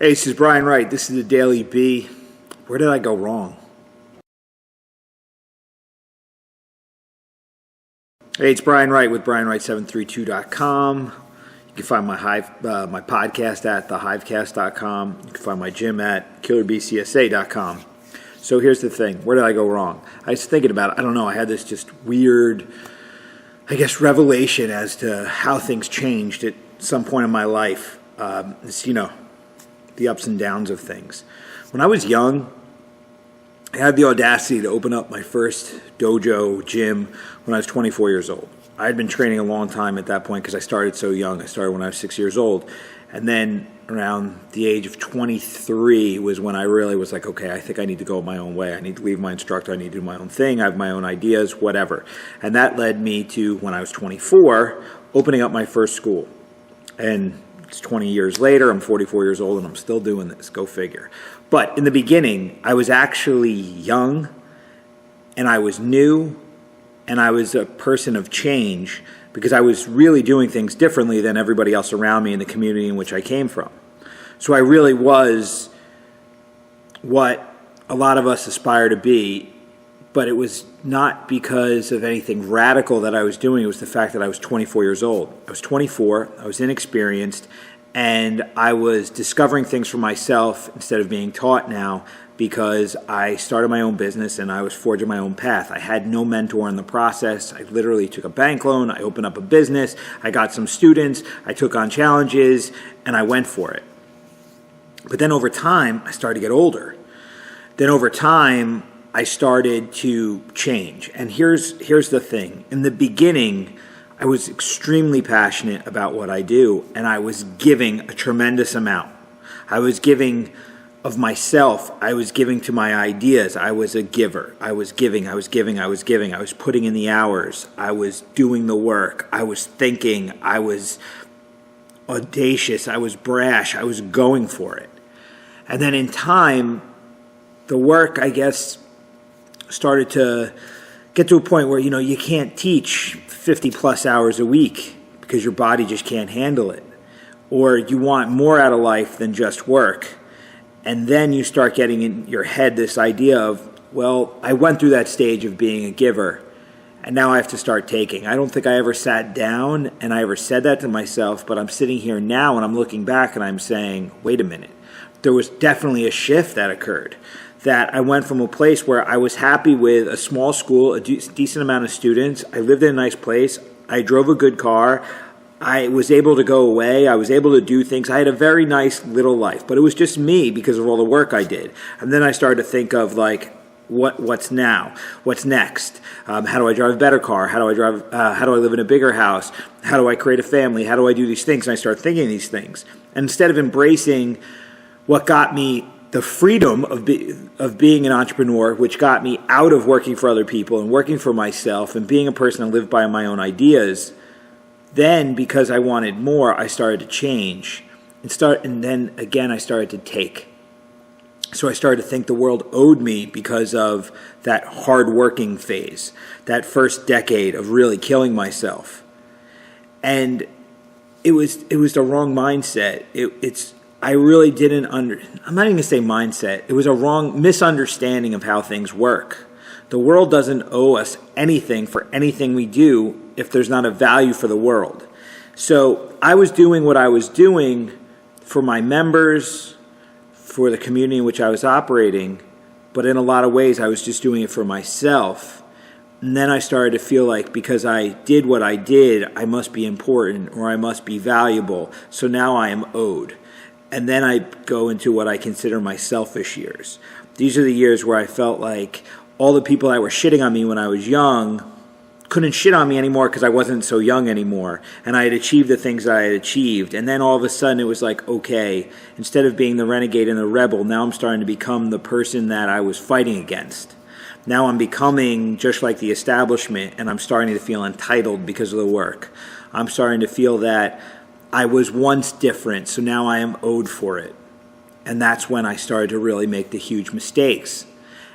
Hey, this is Brian Wright. This is the Daily B. Where did I go wrong? Hey, it's Brian Wright with BrianWright732.com. You can find my podcast at thehivecast.com. You can find my gym at killerbcsa.com. So here's the thing. Where did I go wrong? I was thinking about it. I don't know. I had this just weird, revelation as to how things changed at some point in my life. The ups and downs of things. When I was young, I had the audacity to open up my first dojo gym when I was 24 years old. I had been training a long time at that point because I started so young. I started when I was 6 years old. And then around the age of 23 was when I really was like, okay, I think I need to go my own way. I need to leave my instructor. I need to do my own thing. I have my own ideas, whatever. And that led me to, when I was 24, opening up my first school. And it's 20 years later, I'm 44 years old, and I'm still doing this. Go figure. But in the beginning, I was actually young, and I was new, and I was a person of change because I was really doing things differently than everybody else around me in the community in which I came from. So I really was what a lot of us aspire to be, but it was not because of anything radical that I was doing. It was the fact that I was 24 years old. I was 24, I was inexperienced, and I was discovering things for myself instead of being taught now because I started my own business and I was forging my own path. I had no mentor in the process. I literally took a bank loan, I opened up a business, I got some students, I took on challenges, and I went for it. But then over time, I started to get older. Then over time, I started to change. And here's the thing. In the beginning, I was extremely passionate about what I do, and I was giving a tremendous amount. I was giving of myself. I was giving to my ideas. I was a giver. I was giving. I was putting in the hours. I was doing the work. I was thinking. I was audacious. I was brash. I was going for it. And then in time, the work, started to get to a point where, you can't teach 50 plus hours a week because your body just can't handle it. Or you want more out of life than just work. And then you start getting in your head this idea of, well, I went through that stage of being a giver, and now I have to start taking. I don't think I ever sat down and I ever said that to myself, but I'm sitting here now and I'm looking back and I'm saying, wait a minute. There was definitely a shift that occurred. That I went from a place where I was happy with a small school, a decent amount of students. I lived in a nice place. I drove a good car. I was able to go away. I was able to do things. I had a very nice little life, but it was just me because of all the work I did. And then I started to think of what's now? What's next? How do I drive a better car? How do I live in a bigger house? How do I create a family? How do I do these things? And I started thinking these things. And instead of embracing what got me the freedom of being an entrepreneur, which got me out of working for other people and working for myself and being a person that lived by my own ideas, then because I wanted more, I started to change and then again I started to take. So I started to think the world owed me because of that hard working phase, that first decade of really killing myself. And it was the wrong mindset. I really didn't I'm not even going to say mindset. It was a wrong misunderstanding of how things work. The world doesn't owe us anything for anything we do if there's not a value for the world. So I was doing what I was doing for my members, for the community in which I was operating, but in a lot of ways I was just doing it for myself. And then I started to feel like because I did what I did, I must be important or I must be valuable. So now I am owed. And then I go into what I consider my selfish years. These are the years where I felt like all the people that were shitting on me when I was young couldn't shit on me anymore because I wasn't so young anymore. And I had achieved the things that I had achieved. And then all of a sudden it was like, okay, instead of being the renegade and the rebel, now I'm starting to become the person that I was fighting against. Now I'm becoming just like the establishment, and I'm starting to feel entitled because of the work. I'm starting to feel that I was once different, so now I am owed for it. And that's when I started to really make the huge mistakes.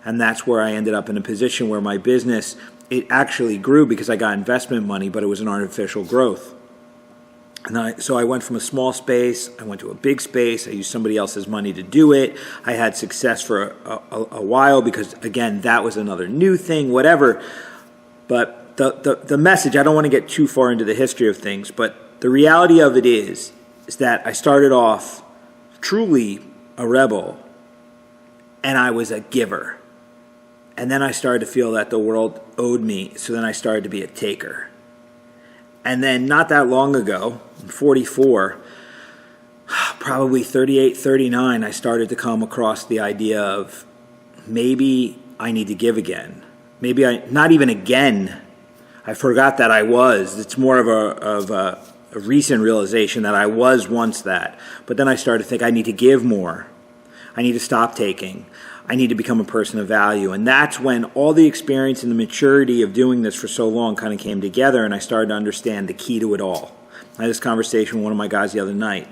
And that's where I ended up in a position where my business, it actually grew because I got investment money, but it was an artificial growth. So I went from a small space, I went to a big space, I used somebody else's money to do it. I had success for a while because, again, that was another new thing, whatever. But the message, I don't want to get too far into the history of things, but the reality of it is that I started off truly a rebel, and I was a giver. And then I started to feel that the world owed me, so then I started to be a taker. And then not that long ago, I'm 44, probably 38, 39, I started to come across the idea of maybe I need to give again. Not even again. I forgot that I was. It's more of a recent realization that I was once that. But then I started to think I need to give more. I need to stop taking. I need to become a person of value. And that's when all the experience and the maturity of doing this for so long kind of came together, and I started to understand the key to it all. I had this conversation with one of my guys the other night.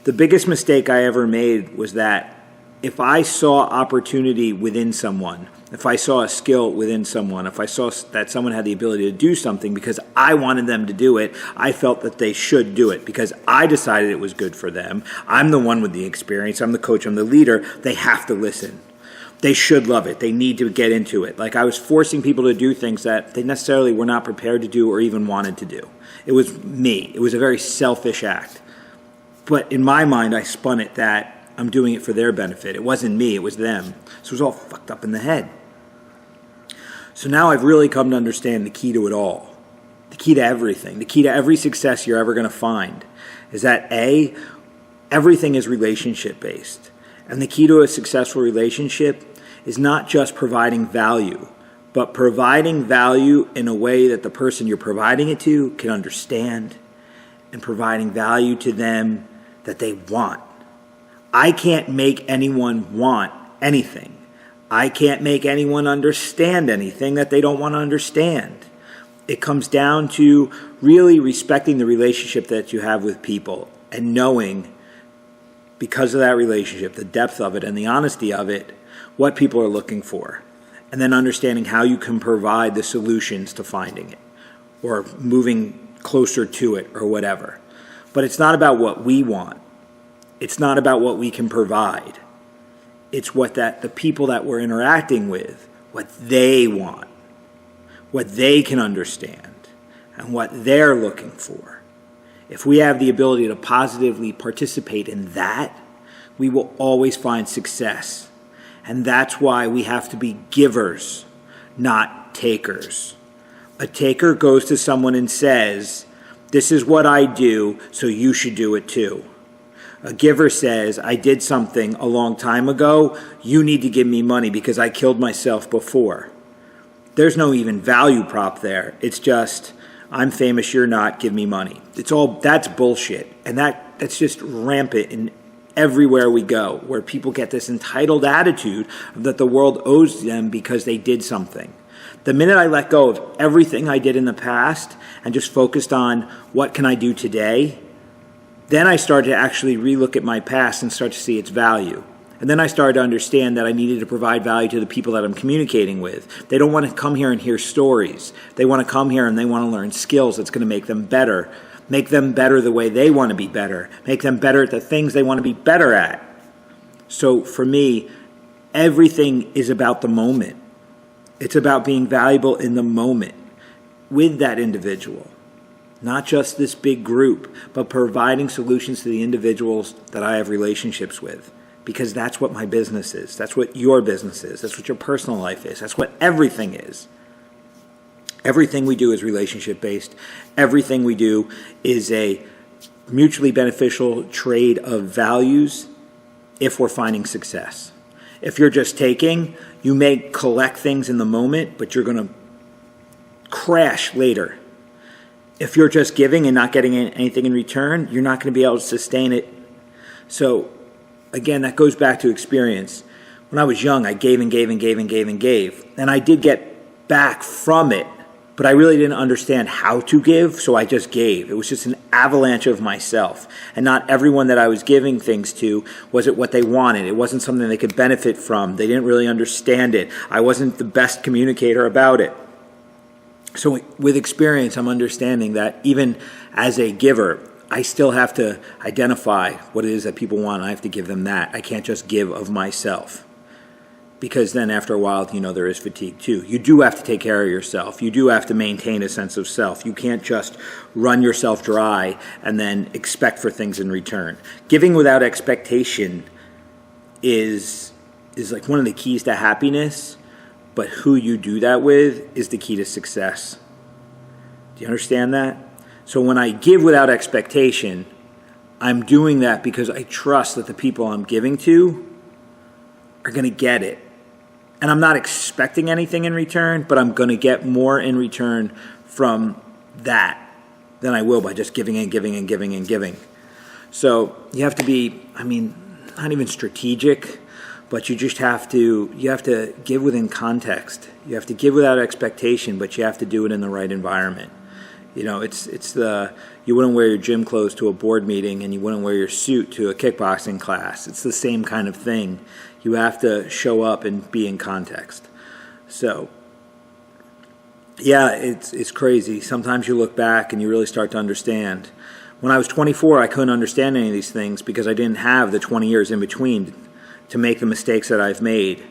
The biggest mistake I ever made was that if I saw opportunity within someone, if I saw a skill within someone, if I saw that someone had the ability to do something because I wanted them to do it, I felt that they should do it because I decided it was good for them. I'm the one with the experience. I'm the coach. I'm the leader. They have to listen. They should love it. They need to get into it. Like I was forcing people to do things that they necessarily were not prepared to do or even wanted to do. It was me. It was a very selfish act. But in my mind, I spun it that I'm doing it for their benefit. It wasn't me. It was them. So it was all fucked up in the head. So now I've really come to understand the key to it all. The key to everything. The key to every success you're ever going to find is that everything is relationship based. And the key to a successful relationship is not just providing value, but providing value in a way that the person you're providing it to can understand, and providing value to them that they want. I can't make anyone want anything. I can't make anyone understand anything that they don't want to understand. It comes down to really respecting the relationship that you have with people and knowing, because of that relationship, the depth of it and the honesty of it, what people are looking for, and then understanding how you can provide the solutions to finding it or moving closer to it or whatever. But it's not about what we want. It's not about what we can provide. It's what the people that we're interacting with, what they want, what they can understand, and what they're looking for. If we have the ability to positively participate in that, we will always find success. And that's why we have to be givers, not takers. A taker goes to someone and says, "This is what I do, so you should do it too." A giver says, "I did something a long time ago, you need to give me money because I killed myself before." There's no even value prop there. It's just, I'm famous, you're not, give me money. That's bullshit. And that's just rampant in everywhere we go, where people get this entitled attitude that the world owes them because they did something. The minute I let go of everything I did in the past and just focused on what can I do today, then I started to actually relook at my past and start to see its value. And then I started to understand that I needed to provide value to the people that I'm communicating with. They don't want to come here and hear stories. They want to come here and they want to learn skills that's going to make them better the way they want to be better, make them better at the things they want to be better at. So for me, everything is about the moment. It's about being valuable in the moment with that individual. Not just this big group, but providing solutions to the individuals that I have relationships with. Because that's what my business is. That's what your business is. That's what your personal life is. That's what everything is. Everything we do is relationship-based. Everything we do is a mutually beneficial trade of values if we're finding success. If you're just taking, you may collect things in the moment, but you're going to crash later. If you're just giving and not getting anything in return, you're not going to be able to sustain it. So, again, that goes back to experience. When I was young, I gave and gave and gave and gave and gave. And I did get back from it, but I really didn't understand how to give, so I just gave. It was just an avalanche of myself. And not everyone that I was giving things to was it what they wanted. It wasn't something they could benefit from. They didn't really understand it. I wasn't the best communicator about it. So with experience, I'm understanding that even as a giver, I still have to identify what it is that people want, and I have to give them that. I can't just give of myself, because then after a while, there is fatigue too. You do have to take care of yourself. You do have to maintain a sense of self. You can't just run yourself dry and then expect for things in return. Giving without expectation is like one of the keys to happiness, but who you do that with is the key to success. Do you understand that? So when I give without expectation, I'm doing that because I trust that the people I'm giving to are going to get it. And I'm not expecting anything in return, but I'm going to get more in return from that than I will by just giving and giving and giving and giving. So you have to be, not even strategic, but you have to give within context. You have to give without expectation, but you have to do it in the right environment. You wouldn't wear your gym clothes to a board meeting, and you wouldn't wear your suit to a kickboxing class. It's the same kind of thing. You have to show up and be in context. So, yeah, it's crazy. Sometimes you look back and you really start to understand. When I was 24, I couldn't understand any of these things because I didn't have the 20 years in between to make the mistakes that I've made.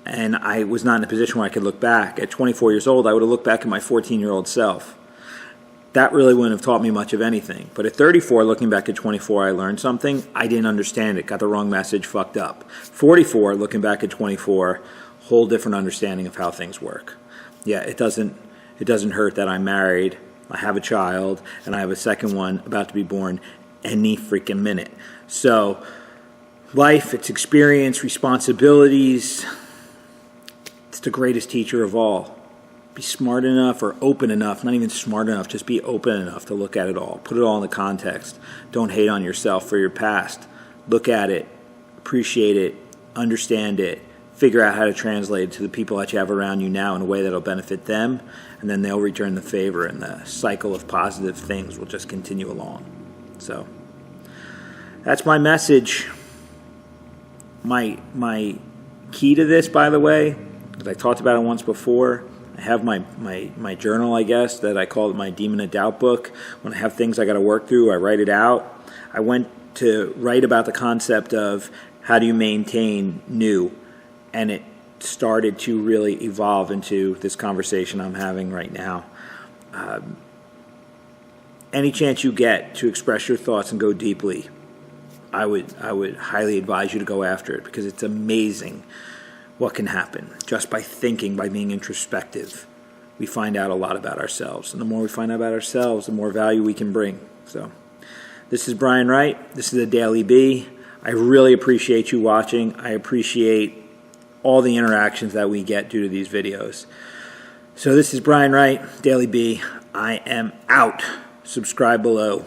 And I was not in a position where I could look back. At 24 years old, I would have looked back at my 14-year-old self. That really wouldn't have taught me much of anything. But at 34, looking back at 24, I learned something. I didn't understand it, got the wrong message, fucked up. 44, looking back at 24, whole different understanding of how things work. Yeah, it doesn't hurt that I'm married, I have a child, and I have a second one about to be born any freaking minute. So life, its experience, responsibilities, it's the greatest teacher of all. Be smart enough or open enough, not even smart enough, just be open enough to look at it all. Put it all in the context. Don't hate on yourself for your past. Look at it, appreciate it, understand it, figure out how to translate it to the people that you have around you now in a way that will benefit them, and then they'll return the favor, and the cycle of positive things will just continue along. So that's my message. My key to this, by the way, because I talked about it once before, I have my journal, I guess, that I call it my Demon of Doubt book. When I have things I got to work through, I write it out. I went to write about the concept of how do you maintain new, and it started to really evolve into this conversation I'm having right now. Any chance you get to express your thoughts and go deeply, I would highly advise you to go after it, because it's amazing what can happen just by thinking, by being introspective. We find out a lot about ourselves, and the more we find out about ourselves, the more value we can bring. So this is Brian Wright. This is the Daily Bee. I really appreciate you watching. I appreciate all the interactions that we get due to these videos. So this is Brian Wright, Daily Bee. I am out. Subscribe below.